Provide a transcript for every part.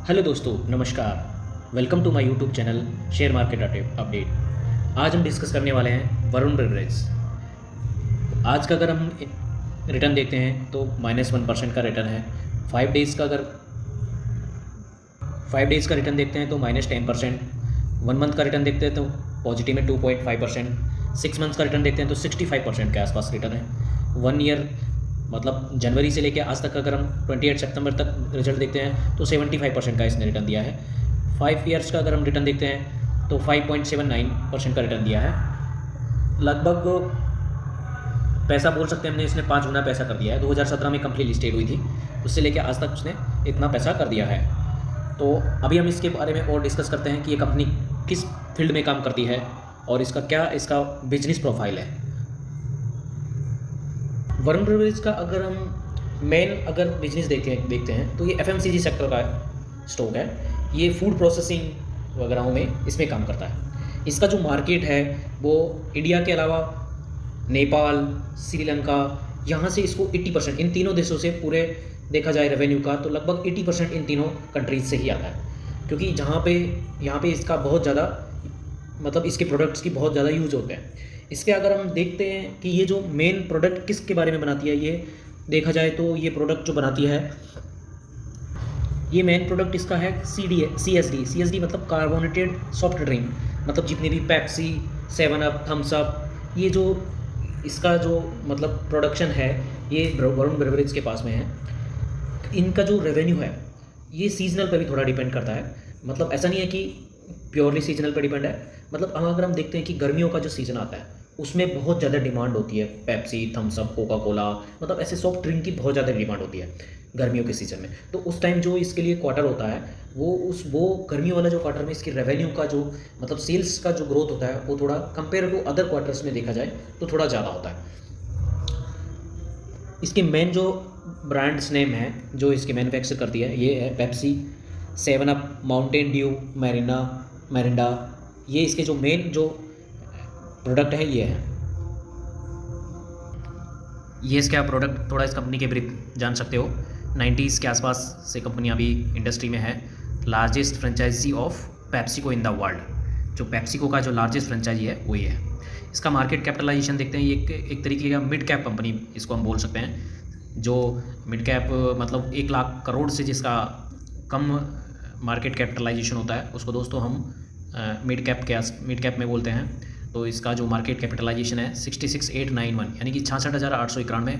Hello दोस्तों, नमस्कार। Welcome to my YouTube channel share market update. आज हम डिस्कस करने वाले हैं वरुण बेवरेज। आज का अगर हम रिटर्न देखते हैं तो -1% का रिटर्न है। 5 डेज़ का रिटर्न देखते हैं तो -10%। 1 मंथ का रिटर्न देखते हैं तो पॉजिटिव में 2.5%। 6 मंथ्स का रिटर्न देखते हैं तो 65% के आसपास रिटर्न है। 1 ईयर मतलब जनवरी से लेकर आज तक अगर हम 28 सितंबर तक रिजल्ट देखते हैं तो 75% का इसने रिटर्न दिया है। 5 ईयर्स का अगर हम रिटर्न देखते हैं तो 5.79% का रिटर्न दिया है। लगभग पैसा बोल सकते हैं हमने इसने 5 गुना पैसा कर दिया है। 2017 में कंपनी लिस्टेड हुई थी, उससे लेकर आज तक उसने इतना पैसा कर दिया है। तो अभी हम इसके बारे में और डिस्कस करते हैं कि ये कंपनी किस फील्ड में काम करती है और इसका बिजनेस प्रोफाइल है। वरुण बेवरेज का अगर हम अगर बिजनेस देखते हैं तो ये एफएमसीजी सेक्टर का स्टॉक है। ये फूड प्रोसेसिंग वगैरह में इसमें काम करता है। इसका जो मार्केट है वो इंडिया के अलावा नेपाल, श्रीलंका, यहाँ से इसको 80% इन तीनों देशों से पूरे देखा जाए रेवेन्यू का तो लगभग 80% इन तीनों कंट्रीज से ही आता है। क्योंकि यहाँ पे इसका बहुत ज़्यादा मतलब इसके प्रोडक्ट्स की बहुत ज़्यादा यूज होते हैं। इसके अगर हम देखते हैं कि ये जो मेन प्रोडक्ट किसके बारे में बनाती है, ये देखा जाए तो ये प्रोडक्ट जो बनाती है, ये मेन प्रोडक्ट इसका है CSD मतलब कार्बोनेटेड सॉफ्ट ड्रिंक। मतलब जितनी भी पेप्सी, 7 अप, थम्स अप, ये जो इसका जो मतलब प्रोडक्शन है ये वरुण बेवरेज के पास में है। इनका जो रेवेन्यू है ये सीजनल पे भी थोड़ा डिपेंड करता है। मतलब ऐसा नहीं है कि प्योरली सीजनल पे डिपेंड है। मतलब अगर हम देखते हैं कि गर्मियों का जो सीज़न आता है उसमें बहुत ज़्यादा डिमांड होती है। Pepsi, Thums Up, Coca Cola, मतलब ऐसे सॉफ्ट ड्रिंक की बहुत ज़्यादा डिमांड होती है गर्मियों के सीज़न में। तो उस टाइम जो इसके लिए क्वार्टर होता है वो गर्मियों वाला जो क्वार्टर में इसकी रेवेन्यू का जो मतलब सेल्स का जो ग्रोथ होता है वो थोड़ा कंपेयर टू अदर क्वार्टर्स में देखा जाए तो थोड़ा ज़्यादा होता है। इसके मेन जो ब्रांड्स नेम है जो इसके मैन्युफैक्चर करती है ये है पेप्सी, 7 अप, माउंटेन ड्यू, मैरिंडा। ये इसके जो मेन जो प्रोडक्ट है ये है। ये इसका प्रोडक्ट थोड़ा इस कंपनी के ब्रीफ जान सकते हो। 90s के आसपास से कंपनी अभी इंडस्ट्री में है। Largest franchisee of PepsiCo in the world. जो पेप्सिको का जो लार्जेस्ट फ्रेंचाइजी है वो ये है। इसका मार्केट कैपिटलाइजेशन देखते हैं, ये एक तरीके का मिड कैप कंपनी इसको हम बोल सकते हैं। जो मिड कैप मतलब 1 लाख करोड़ से जिसका कम मार्केट कैपिटलाइजेशन होता है उसको दोस्तों हम मिड कैप में बोलते हैं। तो इसका जो मार्केट कैपिटलाइजेशन है 66,891 यानी कि 66,891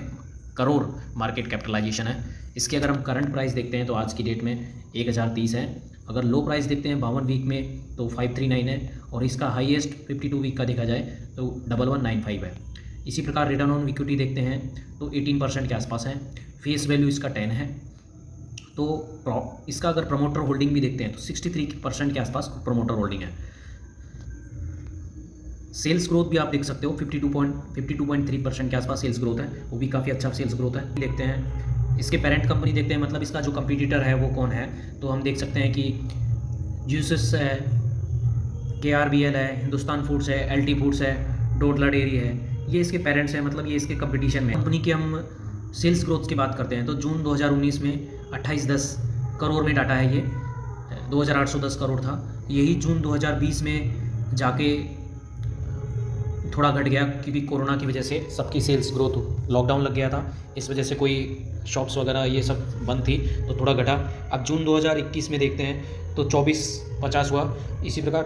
करोड़ मार्केट कैपिटलाइजेशन है। इसकी अगर हम करंट प्राइस देखते हैं तो आज की डेट में 1030 है। अगर लो प्राइस देखते हैं 52 वीक में तो 539 है। और इसका हाईएस्ट 52 वीक का देखा जाए तो 1195 है। इसी प्रकार रिटर्न ऑन इक्विटी देखते हैं तो 18% के आसपास है। फेस वैल्यू इसका 10 है। तो इसका अगर प्रमोटर होल्डिंग भी देखते हैं तो 63% के आसपास प्रमोटर होल्डिंग है। सेल्स ग्रोथ भी आप देख सकते हो 52.3% के आसपास सेल्स ग्रोथ है, वो भी काफ़ी अच्छा सेल्स ग्रोथ है। देखते हैं इसके पेरेंट कंपनी देखते हैं, मतलब इसका जो कंपटीटर है वो कौन है। तो हम देख सकते हैं कि जूसेस है, KRBL है, हिंदुस्तान फूड्स है, LT फूड्स है, डोडला डेयरी है। ये इसके पेरेंट्स हैं, मतलब ये इसके कंपटीशन में। कंपनी की हम सेल्स ग्रोथ की बात करते हैं तो जून 2019 में 2810 करोड़ में डाटा है। ये 2810 करोड़ था। यही जून 2020 में जाके थोड़ा घट गया क्योंकि कोरोना की वजह से सबकी सेल्स ग्रोथ, लॉकडाउन लग गया था, इस वजह से कोई शॉप्स वगैरह ये सब बंद थी तो थोड़ा घटा। अब जून 2021 में देखते हैं तो 2450 हुआ। इसी प्रकार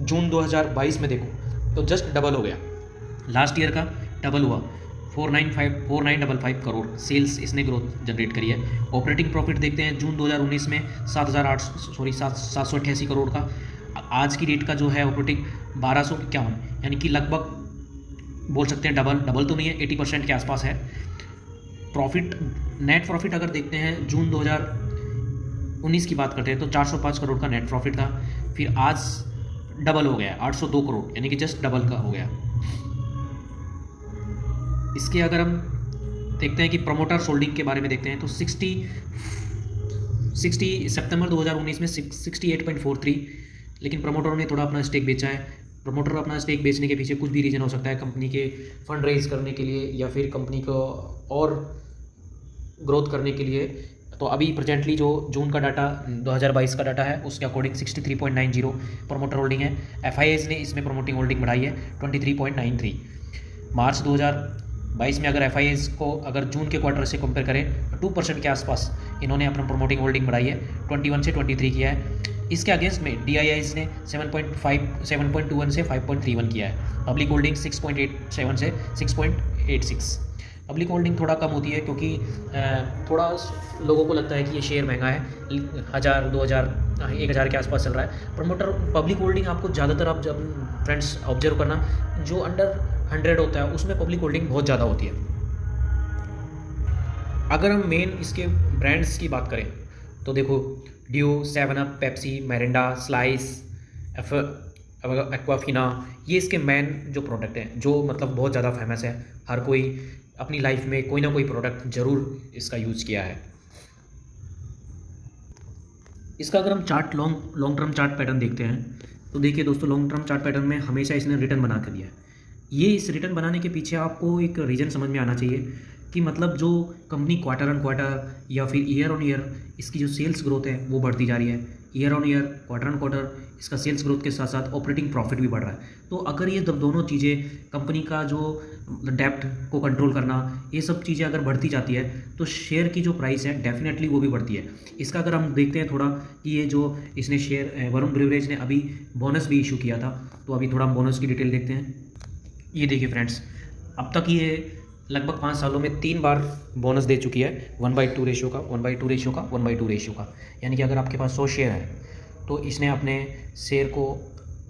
जून 2022 में देखो तो जस्ट डबल हो गया, लास्ट ईयर का डबल हुआ। 4955 करोड़ सेल्स इसने ग्रोथ जनरेट करी है। ऑपरेटिंग प्रॉफिट देखते हैं जून 2019 में 788 करोड़ का। आज की डेट का जो है ऑपरेटिंग 1251 यानी कि लगभग बोल सकते हैं डबल तो नहीं है, 80% के आसपास है। नेट प्रॉफिट अगर देखते हैं जून 2019 की बात करते हैं तो 405 करोड़ का नेट प्रॉफिट था। फिर आज डबल हो गया 802 करोड़ यानी कि जस्ट डबल का हो गया। इसके अगर हम देखते हैं कि प्रमोटर्स होल्डिंग के बारे में देखते हैं तो 60 सितंबर 2019 में 68.43, लेकिन प्रमोटरों ने थोड़ा अपना स्टेक बेचा है। प्रमोटर अपना स्टेक बेचने के पीछे कुछ भी रीज़न हो सकता है, कंपनी के फंड रेज करने के लिए या फिर कंपनी को और ग्रोथ करने के लिए तो अभी प्रेजेंटली जो जून का डाटा 2022 का डाटा है उसके अकॉर्डिंग 63.90 प्रमोटर होल्डिंग है। FIIs ने इसमें प्रमोटिंग होल्डिंग बढ़ाई है 23.93। मार्च 2022 में अगर FIIs को अगर जून के क्वार्टर से कंपेयर करें तो 2% के आसपास इन्होंने अपना प्रमोटिंग होल्डिंग बढ़ाई है, 21 से 23 किया है। इसके अगेंस्ट में DIIs ने 7.21 से 5.31 किया है। पब्लिक होल्डिंग 6.87 से 6.86। पब्लिक होल्डिंग थोड़ा कम होती है क्योंकि थोड़ा लोगों को लगता है कि ये शेयर महंगा है, 1000, 2000, 1000 के आसपास चल रहा है। प्रमोटर पब्लिक होल्डिंग आपको ज़्यादातर आप जब फ्रेंड्स ऑब्जर्व करना, जो अंडर 100 होता है उसमें पब्लिक होल्डिंग बहुत ज़्यादा होती है। अगर हम मेन इसके ब्रांड्स की बात करें तो देखो due, 7 up, Pepsi, Mirinda, slice, Aquafina, ये इसके मेन जो प्रोडक्ट हैं जो मतलब बहुत ज़्यादा फेमस है। हर कोई अपनी लाइफ में कोई ना कोई प्रोडक्ट ज़रूर इसका यूज़ किया है। इसका अगर हम chart long term chart pattern देखते हैं तो देखिए दोस्तों, लॉन्ग टर्म चार्ट पैटर्न में हमेशा इसने रिटर्न बना कर दिया है। ये इस रिटर्न बनाने के पीछे आपको एक रीज़न समझ में आना चाहिए कि मतलब जो कंपनी क्वार्टर ऑन क्वार्टर या फिर ईयर ऑन ईयर इसकी जो सेल्स ग्रोथ है वो बढ़ती जा रही है। Year on year, quarter on quarter इसका सेल्स ग्रोथ के साथ साथ ऑपरेटिंग प्रॉफिट भी बढ़ रहा है। तो अगर ये दोनों चीज़ें, कंपनी का जो डेप्ट को कंट्रोल करना, ये सब चीज़ें अगर बढ़ती जाती है तो शेयर की जो प्राइस है डेफिनेटली वो भी बढ़ती है। इसका अगर हम देखते हैं थोड़ा कि ये जो इसने शेयर, वरुण ब्रिवरेज ने अभी बोनस भी इशू किया था, तो अभी थोड़ा हम बोनस की डिटेल देखते हैं। ये देखिए फ्रेंड्स, अब तक ये लगभग 5 सालों में 3 बार बोनस दे चुकी है, 1/2 रेशियो का, 1/2 रेशियो का, 1/2 रेशियो का। यानी कि अगर आपके पास 100 शेयर है तो इसने अपने शेयर को,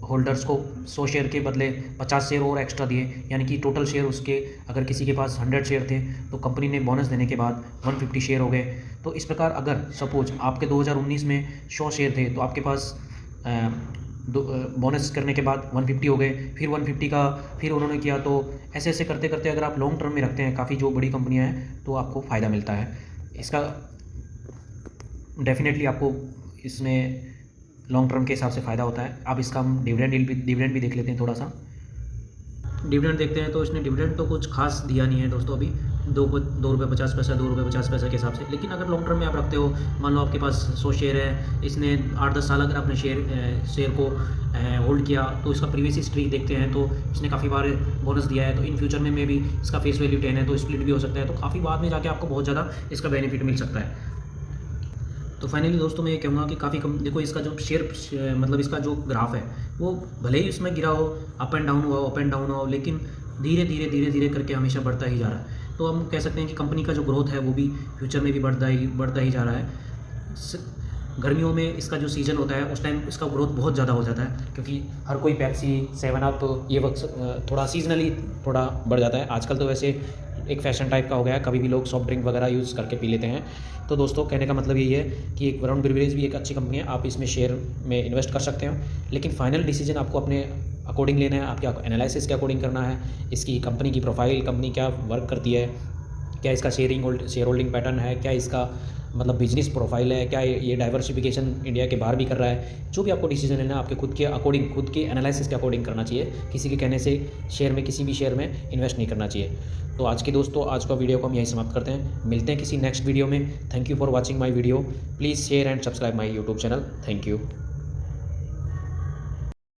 होल्डर्स को 100 शेयर के बदले 50 शेयर और एक्स्ट्रा दिए, यानी कि टोटल शेयर उसके, अगर किसी के पास 100 शेयर थे तो कंपनी ने बोनस देने के बाद 150 शेयर हो गए। तो इस प्रकार अगर सपोज आपके 2019 में 100 शेयर थे तो आपके पास बोनस करने के बाद 150 हो गए, फिर 150 का फिर उन्होंने किया। तो ऐसे ऐसे करते करते अगर आप लॉन्ग टर्म में रखते हैं काफ़ी जो बड़ी कंपनियां हैं तो आपको फ़ायदा मिलता है। इसका डेफिनेटली आपको इसमें लॉन्ग टर्म के हिसाब से फ़ायदा होता है। अब इसका हम डिविडेंड भी देख लेते हैं। थोड़ा सा डिविडेंड देखते हैं तो इसने डिविडेंड तो कुछ खास दिया नहीं है दोस्तों, अभी 2 रुपये 50 पैसा, 2 रुपये 50 पैसा के हिसाब से। लेकिन अगर लॉन्ग टर्म में आप रखते हो, मान लो आपके पास 100 शेयर है, इसने 8-10 साल अगर आपने शेयर को होल्ड किया तो इसका प्रीवियस हिस्ट्री देखते हैं तो इसने काफ़ी बार बोनस दिया है। तो इन फ्यूचर में भी इसका फेस वैल्यू 10 है तो स्प्लिट भी हो सकता है, तो काफ़ी बाद में जाके आपको बहुत ज़्यादा इसका बेनिफिट मिल सकता है। तो फाइनली दोस्तों मैं ये कहूँगा कि काफ़ी कम, देखो इसका जो शेयर मतलब इसका जो ग्राफ है वो भले ही इसमें गिरा हो, अप एंड डाउन हुआ, अप एंड डाउन हो, लेकिन धीरे धीरे करके हमेशा बढ़ता ही जा रहा है। तो हम कह सकते हैं कि कंपनी का जो ग्रोथ है वो भी फ्यूचर में भी बढ़ता ही जा रहा है। गर्मियों में इसका जो सीज़न होता है उस टाइम इसका ग्रोथ बहुत ज़्यादा हो जाता है, क्योंकि हर कोई पेप्सी, 7 अप, तो ये वक्त थोड़ा सीजनली थोड़ा बढ़ जाता है। आजकल तो वैसे एक फैशन टाइप का हो गया है, कभी भी लोग सॉफ्ट ड्रिंक वगैरह यूज़ करके पी लेते हैं। तो दोस्तों कहने का मतलब यही है कि एक वरुण ब्रिवरेज भी एक अच्छी कंपनी है, आप इसमें शेयर में इन्वेस्ट कर सकते हो, लेकिन फाइनल डिसीजन आपको अपने अकॉर्डिंग लेना है, आपके एनालिसिस के अकॉर्डिंग करना है। इसकी कंपनी की प्रोफाइल, कंपनी क्या वर्क करती है, क्या इसका शेयर होल्डिंग पैटर्न है, क्या इसका मतलब बिजनेस प्रोफाइल है, क्या ये डाइवर्सिफिकेशन इंडिया के बाहर भी कर रहा है। जो भी आपको डिसीजन लेना है आपके खुद के अकॉर्डिंग, खुद के एनालिसिस के अकॉर्डिंग करना चाहिए। किसी के कहने से किसी भी शेयर में इन्वेस्ट नहीं करना चाहिए। तो आज का वीडियो को हम यहीं समाप्त करते हैं। मिलते हैं किसी नेक्स्ट वीडियो में। Thank you for watching my video. Please share and subscribe my YouTube channel. Thank you.